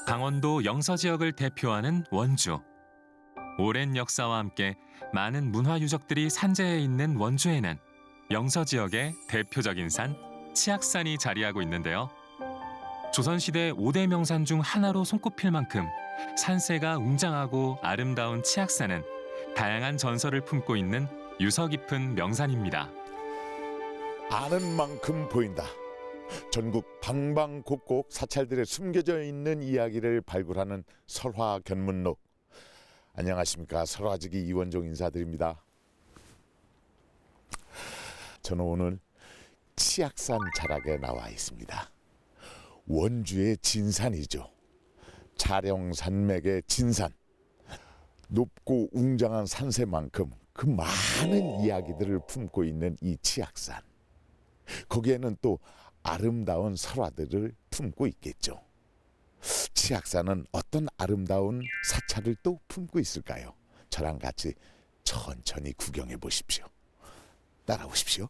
강원도 영서 지역을 대표하는 원주. 오랜 역사와 함께 많은 문화 유적들이 산재해 있는 원주에는 영서 지역의 대표적인 산 치악산이 자리하고 있는데요. 조선시대 5대 명산 중 하나로 손꼽힐 만큼 산세가 웅장하고 아름다운 치악산은 다양한 전설을 품고 있는 유서 깊은 명산입니다. 아는 만큼 보인다. 전국 방방곡곡 사찰들에 숨겨져 있는 이야기를 발굴하는 설화 견문록. 안녕하십니까, 설화지기 이원종 인사드립니다. 저는 오늘 치악산 자락에 나와 있습니다. 원주의 진산이죠. 자령산맥의 진산. 높고 웅장한 산세만큼 그 많은 이야기들을 품고 있는 이 치악산. 거기에는 또 아름다운 설화들을 품고 있겠죠. 치악산은 어떤 아름다운 사찰을 또 품고 있을까요? 저랑 같이 천천히 구경해 보십시오. 따라오십시오.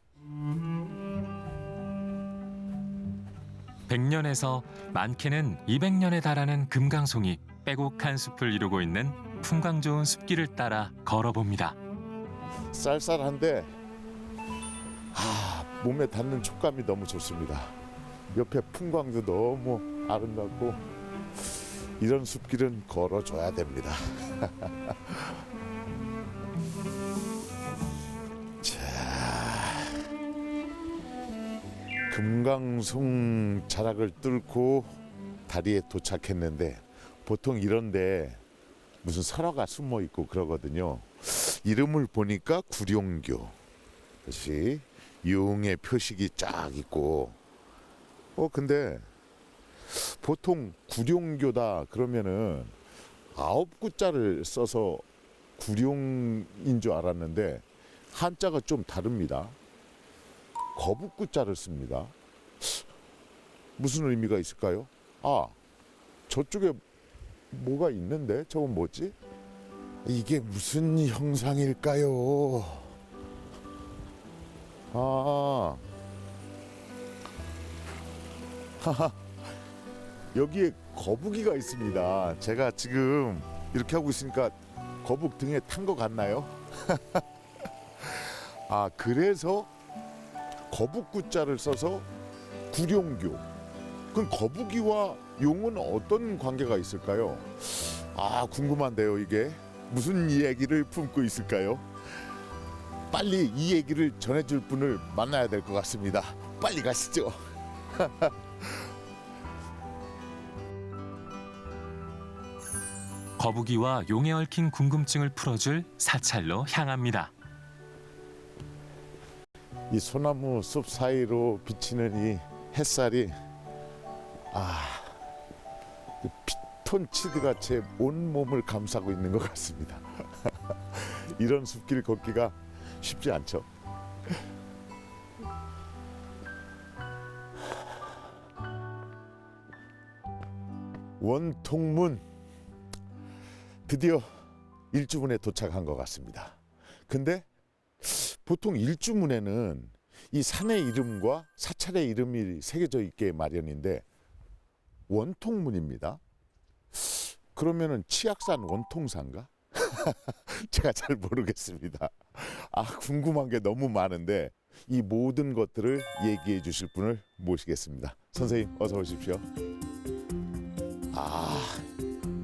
100년에서 많게는 200년에 달하는 금강송이 빼곡한 숲을 이루고 있는 풍광 좋은 숲길을 따라 걸어봅니다. 쌀쌀한데 몸에 닿는 촉감이 너무 좋습니다. 옆에 풍광도 너무 아름답고 이런 숲길은 걸어줘야 됩니다. 자, 금강송 자락을 뚫고 다리에 도착했는데 보통 이런데 무슨 설화가 숨어 있고 그러거든요. 이름을 보니까 구룡교. 그것이 용의 표식이 쫙 있고, 근데 보통 구룡교다 그러면은 9구자를 써서 구룡인 줄 알았는데 한자가 좀 다릅니다. 거북구자를 씁니다. 무슨 의미가 있을까요? 저쪽에 뭐가 있는데 저건 뭐지? 이게 무슨 형상일까요? 여기에 거북이가 있습니다. 제가 지금 이렇게 하고 있으니까 거북 등에 탄 것 같나요? 그래서 거북구자를 써서 구룡교. 그럼 거북이와 용은 어떤 관계가 있을까요? 궁금한데요. 이게 무슨 이야기를 품고 있을까요? 빨리 이 얘기를 전해줄 분을 만나야 될 것 같습니다. 빨리 가시죠. 거북이와 용에 얽힌 궁금증을 풀어줄 사찰로 향합니다. 이 소나무 숲 사이로 비치는 이 햇살이 피톤치드 같이 온 몸을 감싸고 있는 것 같습니다. 이런 숲길 걷기가 쉽지 않죠. 원통문, 드디어 일주문에 도착한 것 같습니다. 근데 보통 일주문에는 이 산의 이름과 사찰의 이름이 새겨져 있게 마련인데 원통문입니다. 그러면은 치악산 원통사인가? 제가 잘 모르겠습니다. 궁금한 게 너무 많은데 이 모든 것들을 얘기해 주실 분을 모시겠습니다. 선생님, 어서 오십시오.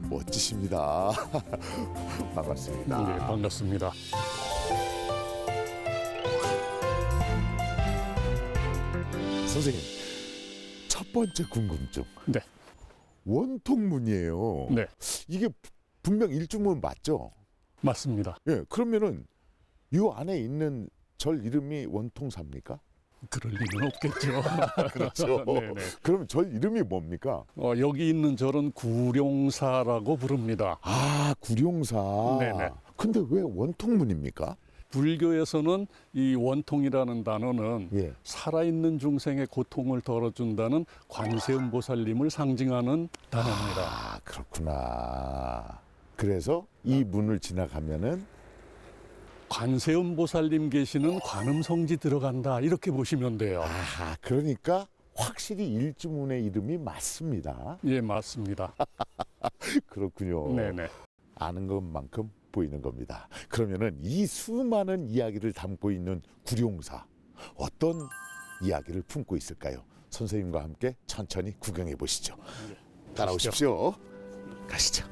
멋지십니다. 반갑습니다. 네, 반갑습니다. 선생님, 첫 번째 궁금증. 네. 원통문이에요. 네, 이게 분명 일주문 맞죠? 맞습니다. 예, 그러면은 이 안에 있는 절 이름이 원통사입니까? 그럴 리는 없겠죠. 그렇죠. 네네. 그러면 절 이름이 뭡니까? 여기 있는 절은 구룡사라고 부릅니다. 구룡사. 네네. 근데 왜 원통문입니까? 불교에서는 이 원통이라는 단어는 살아있는 중생의 고통을 덜어준다는 관세음보살님을 상징하는 단어입니다. 그렇구나. 그래서 이 문을 지나가면은 관세음보살님 계시는 관음성지 들어간다, 이렇게 보시면 돼요. 그러니까 확실히 일주문의 이름이 맞습니다. 예, 맞습니다. 그렇군요. 네네. 아는 것만큼 보이는 겁니다. 그러면은 이 수많은 이야기를 담고 있는 구룡사 어떤 이야기를 품고 있을까요? 선생님과 함께 천천히 구경해 보시죠. 따라오십시오. 가시죠.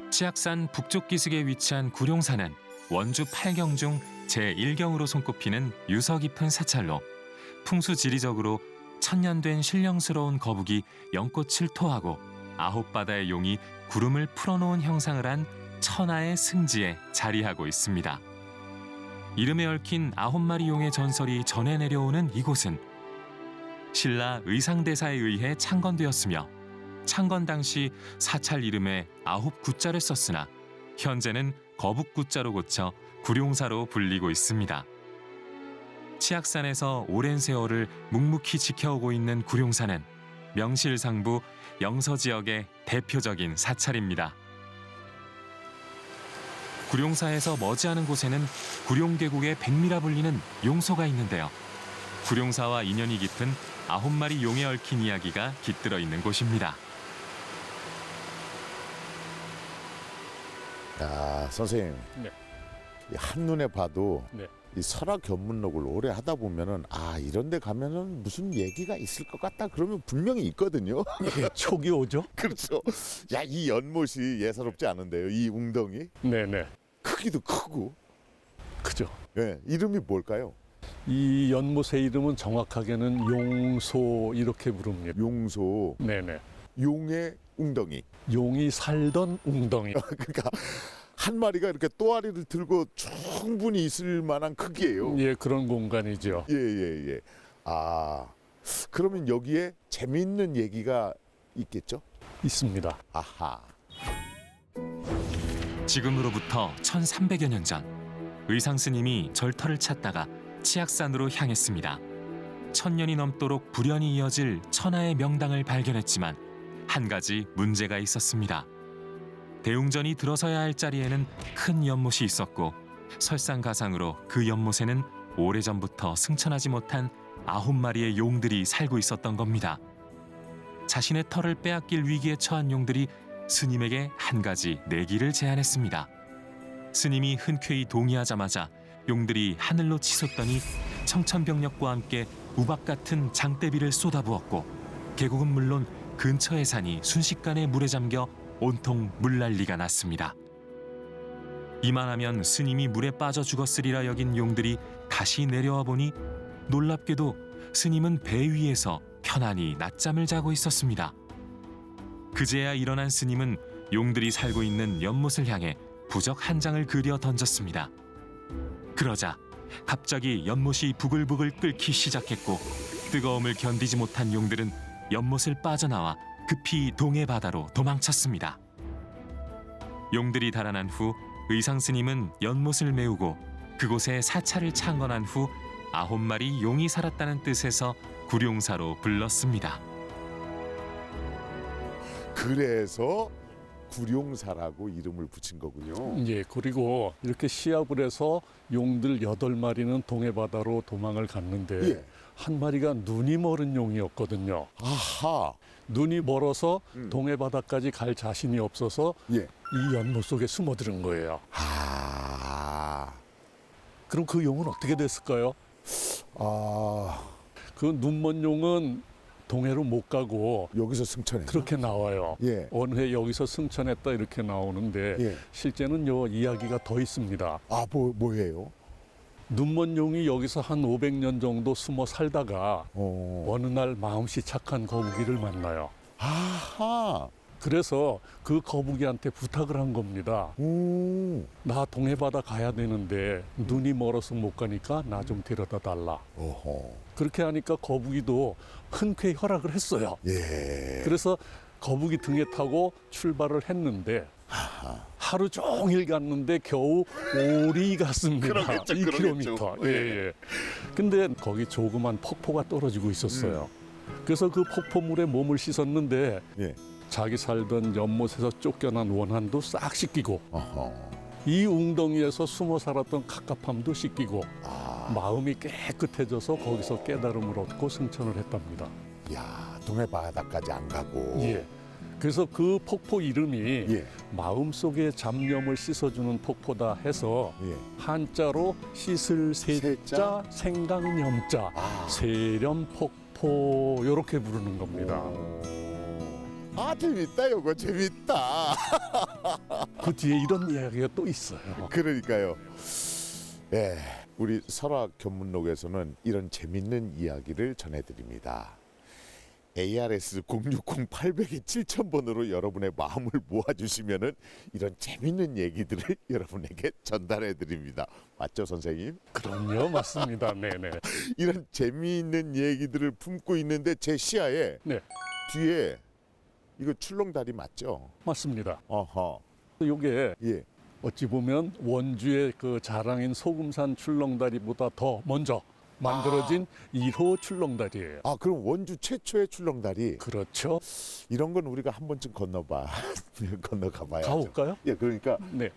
치악산 북쪽 기슭에 위치한 구룡사는 원주 8경 중 제1경으로 손꼽히는 유서 깊은 사찰로 풍수지리적으로 천년된 신령스러운 거북이 연꽃을 토하고 9바다의 용이 구름을 풀어놓은 형상을 한 천하의 승지에 자리하고 있습니다. 이름에 얽힌 9마리 용의 전설이 전해 내려오는 이곳은 신라 의상대사에 의해 창건되었으며 창건 당시 사찰 이름에 9구자를 썼으나 현재는 거북구자로 고쳐 구룡사로 불리고 있습니다. 치악산에서 오랜 세월을 묵묵히 지켜오고 있는 구룡사는 명실상부 영서 지역의 대표적인 사찰입니다. 구룡사에서 머지않은 곳에는 구룡계곡의 백미라 불리는 용소가 있는데요. 구룡사와 인연이 깊은 9마리 용에 얽힌 이야기가 깃들어 있는 곳입니다. 야, 선생님. 네. 이 한눈에 봐도 네. 이 설화견문록을 오래 하다 보면은 이런 데 가면은 무슨 얘기가 있을 것 같다 그러면 분명히 있거든요. 예, 촉이 오죠? 그렇죠. 야, 이 연못이 예사롭지 않은데요. 이 웅덩이 네네. 크기도 크고. 그죠. 예, 이름이 뭘까요? 이 연못의 이름은 정확하게는 용소 이렇게 부릅니다. 용소. 네네. 용의 웅덩이. 용이 살던 웅덩이. 그러니까 한 마리가 이렇게 또아리를 들고 충분히 있을 만한 크기예요. 예, 그런 공간이죠. 예. 그러면 여기에 재미있는 얘기가 있겠죠? 있습니다. 아하. 지금으로부터 1300여 년 전 의상 스님이 절터를 찾다가 치악산으로 향했습니다. 1000년이 넘도록 불연이 이어질 천하의 명당을 발견했지만 한 가지 문제가 있었습니다. 대웅전이 들어서야 할 자리에는 큰 연못이 있었고 설상가상으로 그 연못에는 오래전부터 승천하지 못한 9마리의 용들이 살고 있었던 겁니다. 자신의 털을 빼앗길 위기에 처한 용들이 스님에게 한 가지 내기를 제안했습니다. 스님이 흔쾌히 동의하자마자 용들이 하늘로 치솟더니 청천벽력과 함께 우박 같은 장대비를 쏟아부었고 계곡은 물론 근처의 산이 순식간에 물에 잠겨 온통 물난리가 났습니다. 이만하면 스님이 물에 빠져 죽었으리라 여긴 용들이 다시 내려와 보니 놀랍게도 스님은 배 위에서 편안히 낮잠을 자고 있었습니다. 그제야 일어난 스님은 용들이 살고 있는 연못을 향해 부적 한 장을 그려 던졌습니다. 그러자 갑자기 연못이 부글부글 끓기 시작했고 뜨거움을 견디지 못한 용들은 연못을 빠져나와 급히 동해 바다로 도망쳤습니다. 용들이 달아난 후 의상 스님은 연못을 메우고 그곳에 사찰을 창건한 후 9마리 용이 살았다는 뜻에서 구룡사로 불렀습니다. 그래서 구룡사라고 이름을 붙인 거군요. 예, 그리고 이렇게 시합을 해서 용들 8마리는 동해 바다로 도망을 갔는데 예. 한 마리가 눈이 멀은 용이었거든요. 아하. 눈이 멀어서 동해 바다까지 갈 자신이 없어서 예. 이 연못 속에 숨어들은 거예요. 그럼 그 용은 어떻게 됐을까요? 그 눈먼 용은 동해로 못 가고 여기서 승천해. 그렇게 나와요. 예. 어느 해 여기서 승천했다 이렇게 나오는데 예. 실제는 요 이야기가 더 있습니다. 뭐예요? 눈먼 용이 여기서 한 500년 정도 숨어 살다가 어느 날 마음씨 착한 거북이를 만나요. 아하. 그래서 그 거북이한테 부탁을 한 겁니다. 나 동해바다 가야 되는데 눈이 멀어서 못 가니까 나 좀 데려다 달라. 어허. 그렇게 하니까 거북이도 흔쾌히 허락을 했어요. 예. 그래서 거북이 등에 타고 출발을 했는데 하루 종일 갔는데 겨우 오리 갔습니다. 그러겠죠, 2km. 예. 근데 거기 조그만 폭포가 떨어지고 있었어요. 그래서 그 폭포물에 몸을 씻었는데 예. 자기 살던 연못에서 쫓겨난 원한도 싹 씻기고 어허. 이 웅덩이에서 숨어 살았던 갑갑함도 씻기고 마음이 깨끗해져서 거기서 깨달음을 얻고 승천을 했답니다. 야, 동해 바다까지 안 가고. 예. 그래서 그 폭포 이름이 예. 마음속의 잡념을 씻어주는 폭포다 해서 예. 한자로 씻을 세자 생강념자 세렴폭포 이렇게 부르는 겁니다. 아, 재밌다. 요거 재밌다. 그 뒤에 이런 이야기가 또 있어요. 그러니까요. 예, 우리 설화 견문록에서는 이런 재밌는 이야기를 전해드립니다. ARS 060-800의 7000번으로 여러분의 마음을 모아주시면은 이런 재밌는 얘기들을 여러분에게 전달해드립니다. 맞죠, 선생님? 그럼요, 맞습니다. 네네. 이런 재미있는 얘기들을 품고 있는데 제 시야에 네, 뒤에 이거 출렁다리 맞죠? 맞습니다. 어허. 이게 예. 어찌 보면 원주의 그 자랑인 소금산 출렁다리보다 더 먼저 만들어진 1호 출렁다리예요. 아, 그럼 원주 최초의 출렁다리. 그렇죠. 이런 건 우리가 한 번쯤 건너가 봐야죠. 가볼까요? 예, 그러니까 네,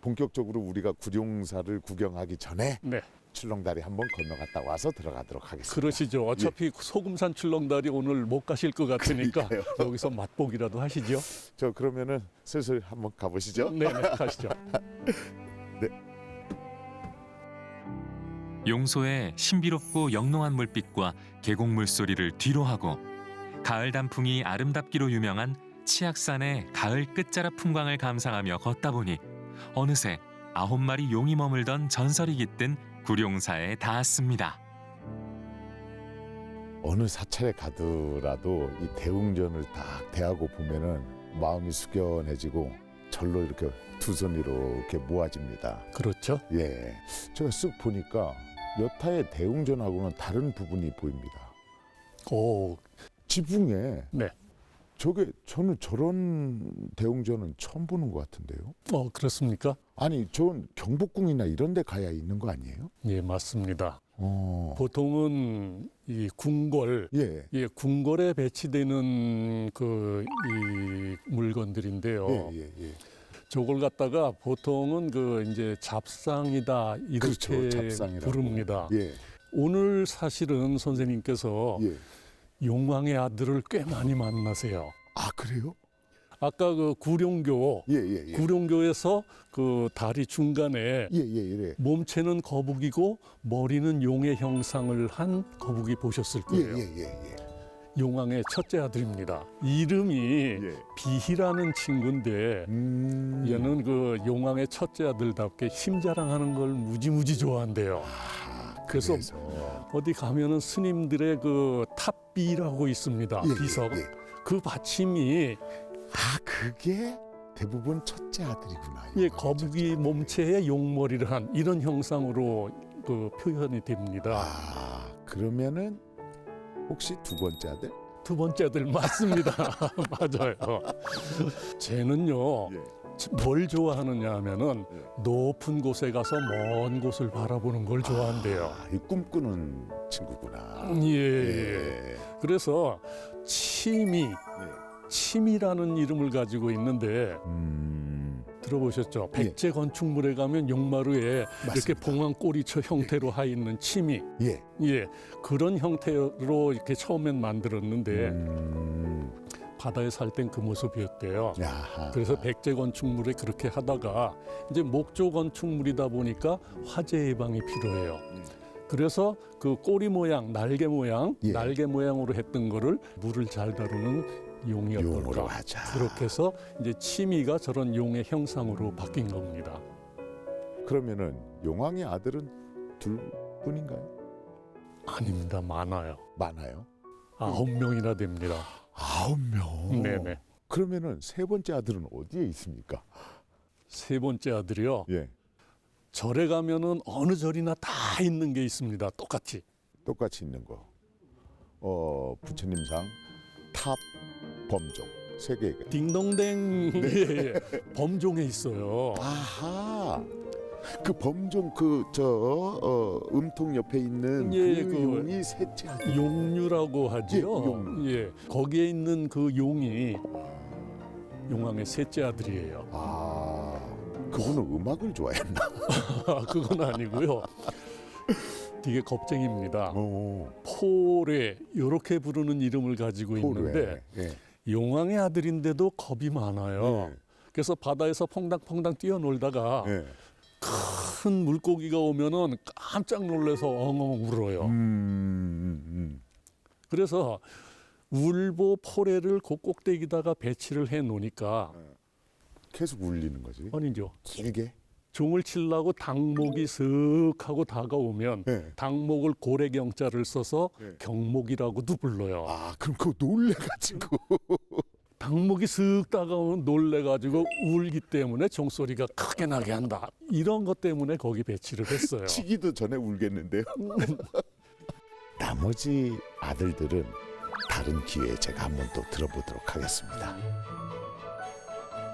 본격적으로 우리가 구룡사를 구경하기 전에 네. 출렁다리 한번 건너갔다 와서 들어가도록 하겠습니다. 그러시죠. 어차피 소금산 출렁다리 오늘 못 가실 것 같으니까 그러니까요. 여기서 맛보기라도 하시죠. 저 그러면은 슬슬 한번 가보시죠. 네, 네, 가시죠. 용소의 신비롭고 영롱한 물빛과 계곡 물소리를 뒤로하고 가을 단풍이 아름답기로 유명한 치악산의 가을 끝자락 풍광을 감상하며 걷다 보니 어느새 9마리 용이 머물던 전설이 깃든 구룡사에 닿았습니다. 어느 사찰에 가더라도 이 대웅전을 딱 대하고 보면은 마음이 숙연해지고 절로 이렇게 두 손 이렇게 모아집니다. 그렇죠. 예, 제가 쓱 보니까 여타의 대웅전하고는 다른 부분이 보입니다. 오, 지붕에 네. 저는 저런 대웅전은 처음 보는 것 같은데요. 그렇습니까? 아니, 전 경복궁이나 이런 데 가야 있는 거 아니에요? 예, 맞습니다. 어. 보통은 이 궁궐, 예. 예, 궁궐에 배치되는 이 물건들인데요. 예. 저걸 갖다가 보통은 이제 잡상이다 이렇게 그렇죠, 잡상이라고. 부릅니다. 예. 오늘 사실은 선생님께서 예. 용왕의 아들을 꽤 많이 만나세요. 아, 그래요? 아까 그 구룡교, 예. 구룡교에서 그 다리 중간에 예. 몸체는 거북이고 머리는 용의 형상을 한 거북이 보셨을 거예요. 예. 용왕의 첫째 아들입니다. 이름이 예. 비희라는 친구인데 얘는 그 용왕의 첫째 아들답게 힘자랑하는 걸 무지무지 좋아한대요. 그래서 어디 가면은 스님들의 그 탑비라고 있습니다. 비석. 예. 그 받침이 그게 대부분 첫째 아들이구나. 예, 거북이 몸체에 용머리를 한 이런 형상으로 그 표현이 됩니다. 그러면은 혹시 두 번째 아들? 두 번째 아들 맞습니다. 맞아요. 쟤는요. 뭘 좋아하느냐 하면은 높은 곳에 가서 먼 곳을 바라보는 걸 좋아한대요. 이 꿈꾸는 친구구나. 예. 그래서 침이라는 이름을 가지고 있는데 들어보셨죠? 백제 건축물에 가면 용마루에 이렇게 봉황 꼬리처 형태로 하 있는 침이 그런 형태로 이렇게 처음엔 만들었는데 바다에 살 땐 그 모습이었대요. 그래서 백제 건축물에 그렇게 하다가 이제 목조 건축물이다 보니까 화재 예방이 필요해요. 그래서 그 꼬리 모양, 날개 모양으로 했던 거를 물을 잘 다루는 용이었던가. 그렇게 해서 이제 치미가 저런 용의 형상으로 바뀐 겁니다. 그러면은 용왕의 아들은 둘 뿐인가요? 아닙니다. 많아요. 많아요? 9명이나 됩니다. 9명? 네네. 그러면은 세 번째 아들은 어디에 있습니까? 세 번째 아들이요. 예. 절에 가면은 어느 절이나 다 있는 게 있습니다. 똑같이 있는 거. 부처님상 탑 범종 세 개가. 딩동댕 범종에 있어요. 그 범종 음통 옆에 있는 그 용이 셋째 아들. 용류라고 하죠. 용류. 거기에 있는 그 용이 용왕의 셋째 아들이에요. 그분은 음악을 좋아했나? 그건 아니고요. 되게 겁쟁입니다. 오, 포레 이렇게 부르는 이름을 가지고 있는데 예. 용왕의 아들인데도 겁이 많아요. 예. 그래서 바다에서 퐁당퐁당 뛰어놀다가 예. 큰 물고기가 오면은 깜짝 놀라서 엉엉 울어요. 그래서 울보 포레를 그 꼭대기다가 배치를 해 놓으니까 계속 울리는 거지. 아니죠. 길게. 종을 치려고 닭목이 슥 하고 다가오면 예. 닭목을 고래경자를 써서 예. 경목이라고도 불러요. 아, 그럼 그거 놀래가지고. 닭목이 쓱 다가오면 놀래가지고 울기 때문에 종소리가 크게 나게 한다. 이런 것 때문에 거기 배치를 했어요. 치기도 전에 울겠는데요. 나머지 아들들은 다른 기회에 제가 한번 또 들어보도록 하겠습니다.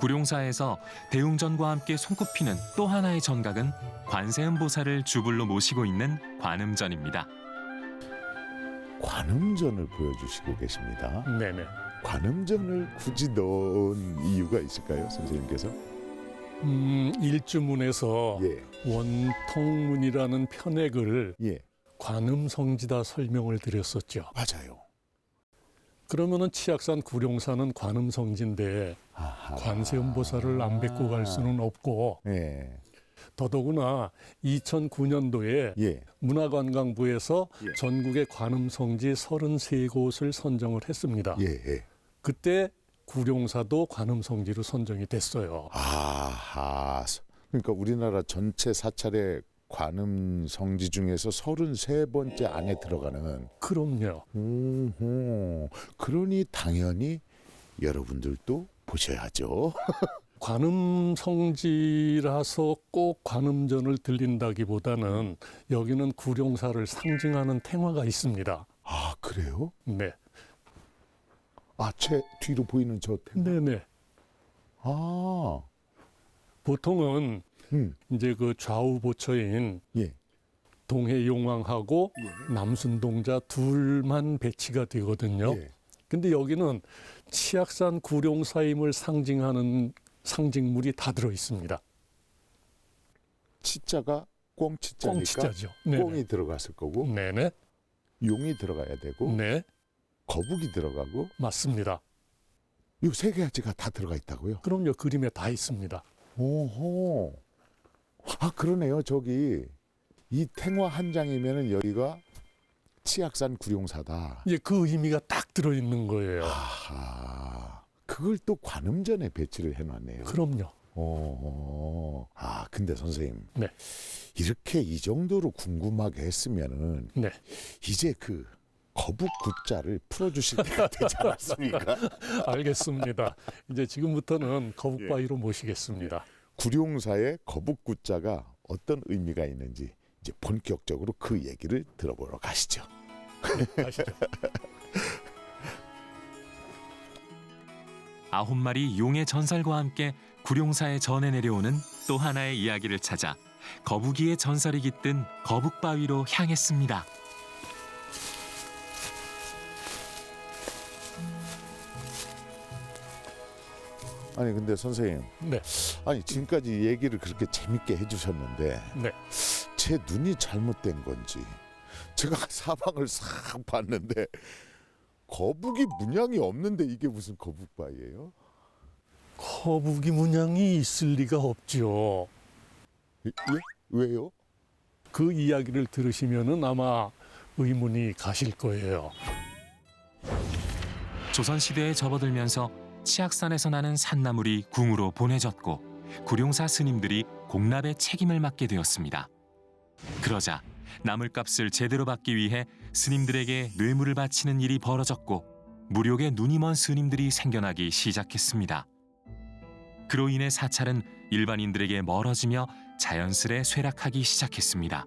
구룡사에서 대웅전과 함께 손꼽히는 또 하나의 전각은 관세음보살을 주불로 모시고 있는 관음전입니다. 관음전을 보여주시고 계십니다. 네네. 관음전을 굳이 넣은 이유가 있을까요, 선생님께서? 일주문에서 예, 원통문이라는 편액을 예, 관음성지다 설명을 드렸었죠. 맞아요. 그러면은 치악산 구룡사는 관음성지인데 아하. 관세음보살을 안 뵙고 갈 수는 없고 예, 더더구나 2009년도에 예, 문화관광부에서 예. 전국의 관음성지 33곳을 선정을 했습니다. 예, 예. 그때 구룡사도 관음성지로 선정이 됐어요. 아하. 그러니까 우리나라 전체 사찰의 관음 성지 중에서 33번째 안에 들어가는. 그럼요. 그러니 당연히 여러분들도 보셔야죠. 관음성지라서 꼭 관음전을 들린다기보다는 여기는 구룡사를 상징하는 탱화가 있습니다. 아, 그래요? 네, 아, 제 뒤로 보이는 저 템. 네네. 아, 보통은 이제 그 좌우 보처인 예, 동해 용왕하고 남순동자 둘만 배치가 되거든요. 예. 근데 여기는 치악산 구룡사임을 상징하는 상징물이 다 들어 있습니다. 치자가 꽁치자니까 꽁치자죠. 네네. 꽁이 들어갔을 거고, 네네. 용이 들어가야 되고, 네, 거북이 들어가고, 맞습니다. 이 세 가지가 다 들어가 있다고요? 그럼요. 그림에 다 있습니다. 오호. 아, 그러네요. 저기 이 탱화 한 장이면은 여기가 치악산 구룡사다. 이제 그 의미가 딱 들어 있는 거예요. 아하. 그걸 또 관음전에 배치를 해놨네요. 그럼요. 아, 근데 선생님. 네. 이렇게 이 정도로 궁금하게 했으면은 네. 이제 그 거북 굿자를 풀어주실 때가 되지 않았습니까? 알겠습니다. 이제 지금부터는 거북바위로 모시겠습니다. 구룡사의 거북 굿자가 어떤 의미가 있는지 이제 본격적으로 그 얘기를 들어보러 가시죠. 가시죠. 9마리 용의 전설과 함께 구룡사에 전해 내려오는 또 하나의 이야기를 찾아 거북이의 전설이 깃든 거북바위로 향했습니다. 아니 근데 선생님, 네. 아니 지금까지 얘기를 그렇게 재밌게 해주셨는데 네. 제 눈이 잘못된 건지 제가 사방을 싹 봤는데 거북이 문양이 없는데 이게 무슨 거북바위예요? 거북이 문양이 있을 리가 없죠. 예? 왜요? 그 이야기를 들으시면은 아마 의문이 가실 거예요. 조선시대에 접어들면서 치악산에서 나는 산나물이 궁으로 보내졌고 구룡사 스님들이 공납의 책임을 맡게 되었습니다. 그러자 나물값을 제대로 받기 위해 스님들에게 뇌물을 바치는 일이 벌어졌고 무력의 눈이 먼 스님들이 생겨나기 시작했습니다. 그로 인해 사찰은 일반인들에게 멀어지며 자연스레 쇠락하기 시작했습니다.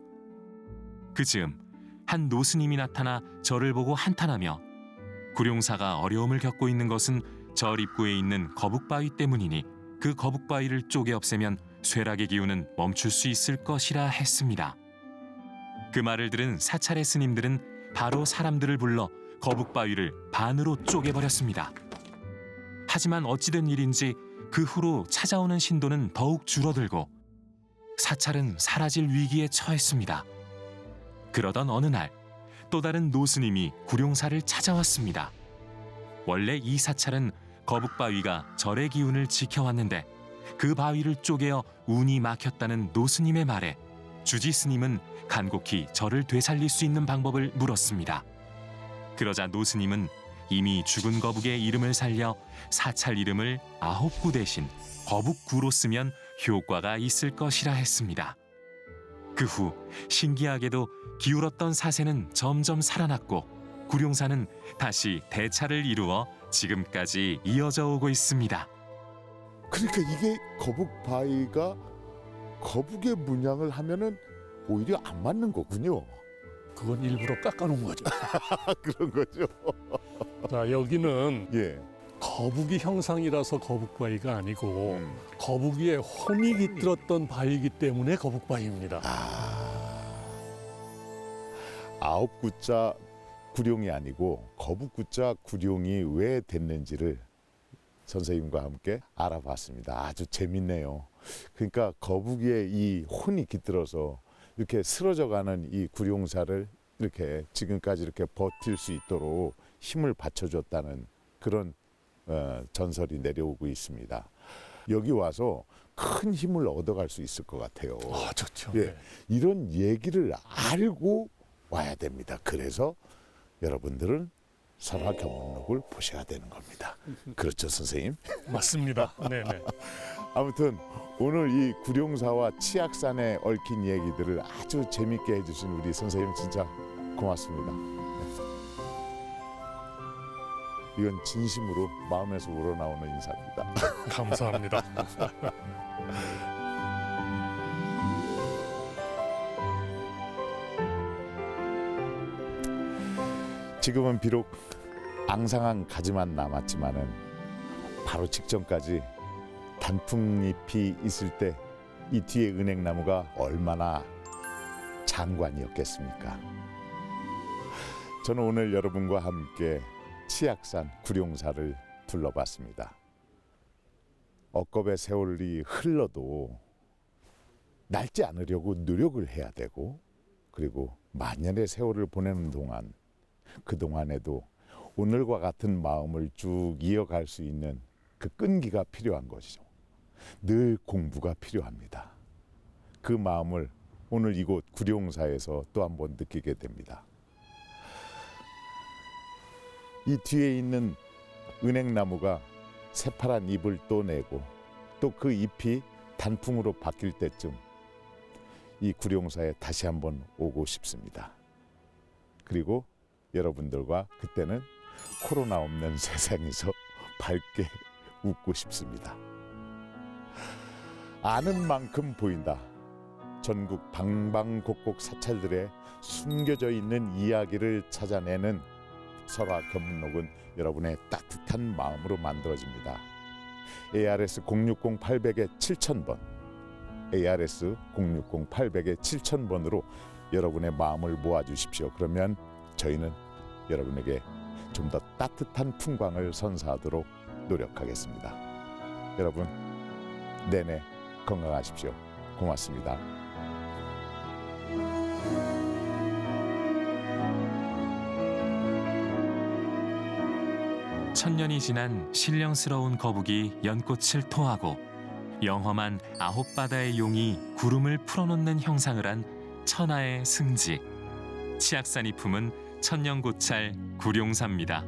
그 즈음 한 노스님이 나타나 절을 보고 한탄하며 구룡사가 어려움을 겪고 있는 것은 절 입구에 있는 거북바위 때문이니 그 거북바위를 쪼개 없애면 쇠락의 기운은 멈출 수 있을 것이라 했습니다. 그 말을 들은 사찰의 스님들은 바로 사람들을 불러 거북바위를 반으로 쪼개버렸습니다. 하지만 어찌된 일인지 그 후로 찾아오는 신도는 더욱 줄어들고 사찰은 사라질 위기에 처했습니다. 그러던 어느 날 또 다른 노스님이 구룡사를 찾아왔습니다. 원래 이 사찰은 거북바위가 절의 기운을 지켜왔는데 그 바위를 쪼개어 운이 막혔다는 노스님의 말에 주지 스님은 간곡히 절을 되살릴 수 있는 방법을 물었습니다. 그러자 노스님은 이미 죽은 거북의 이름을 살려 사찰 이름을 아홉구 대신 거북구로 쓰면 효과가 있을 것이라 했습니다. 그 후 신기하게도 기울었던 사세는 점점 살아났고 구룡사는 다시 대차를 이루어 지금까지 이어져 오고 있습니다. 그러니까 이게 거북바위가 거북의 문양을 하면은 오히려 안 맞는 거군요. 그건 일부러 깎아놓은 거죠. 그런 거죠. 자, 여기는 예. 거북이 형상이라서 거북바위가 아니고 거북이의 혼이 깃들었던 바위이기 때문에 거북바위입니다. 아홉 구자 구룡이 아니고 거북구자 구룡이 왜 됐는지를 선생님과 함께 알아봤습니다. 아주 재밌네요. 그러니까 거북이의 이 혼이 깃들어서 이렇게 쓰러져가는 이 구룡사를 이렇게 지금까지 이렇게 버틸 수 있도록 힘을 받쳐줬다는 그런 전설이 내려오고 있습니다. 여기 와서 큰 힘을 얻어갈 수 있을 것 같아요. 아, 좋죠. 예, 네. 이런 얘기를 알고 와야 됩니다. 그래서 여러분들은 설화경목록을 보셔야 되는 겁니다. 그렇죠, 선생님? 맞습니다. 네네. 아무튼 오늘 이 구룡사와 치악산에 얽힌 얘기들을 아주 재밌게 해주신 우리 선생님 진짜 고맙습니다. 이건 진심으로 마음에서 우러나오는 인사입니다. 감사합니다. 지금은 비록 앙상한 가지만 남았지만은 바로 직전까지 단풍잎이 있을 때 이 뒤에 은행나무가 얼마나 장관이었겠습니까? 저는 오늘 여러분과 함께 치악산 구룡사를 둘러봤습니다. 억겁의 세월이 흘러도 낡지 않으려고 노력을 해야 되고, 그리고 만년의 세월을 보내는 동안 그 동안에도 오늘과 같은 마음을 쭉 이어갈 수 있는 그 끈기가 필요한 것이죠. 늘 공부가 필요합니다. 그 마음을 오늘 이곳 구룡사에서 또 한번 느끼게 됩니다. 이 뒤에 있는 은행나무가 새파란 잎을 또 내고 또 그 잎이 단풍으로 바뀔 때쯤 이 구룡사에 다시 한번 오고 싶습니다. 그리고 여러분들과 그때는 코로나 없는 세상에서 밝게 웃고 싶습니다. 아는 만큼 보인다. 전국 방방곡곡 사찰들의 숨겨져 있는 이야기를 찾아내는 설화경목록은 여러분의 따뜻한 마음으로 만들어집니다. ARS 060-800에 7000번, ARS 060-800에 7000번으로 여러분의 마음을 모아주십시오. 그러면 저희는 여러분에게 좀 더 따뜻한 풍광을 선사하도록 노력하겠습니다. 여러분, 내내 건강하십시오. 고맙습니다. 천년이 지난 신령스러운 거북이 연꽃을 토하고 영험한 아홉 바다의 용이 구름을 풀어놓는 형상을 한 천하의 승지. 치악산이 품은 천년고찰 구룡사입니다.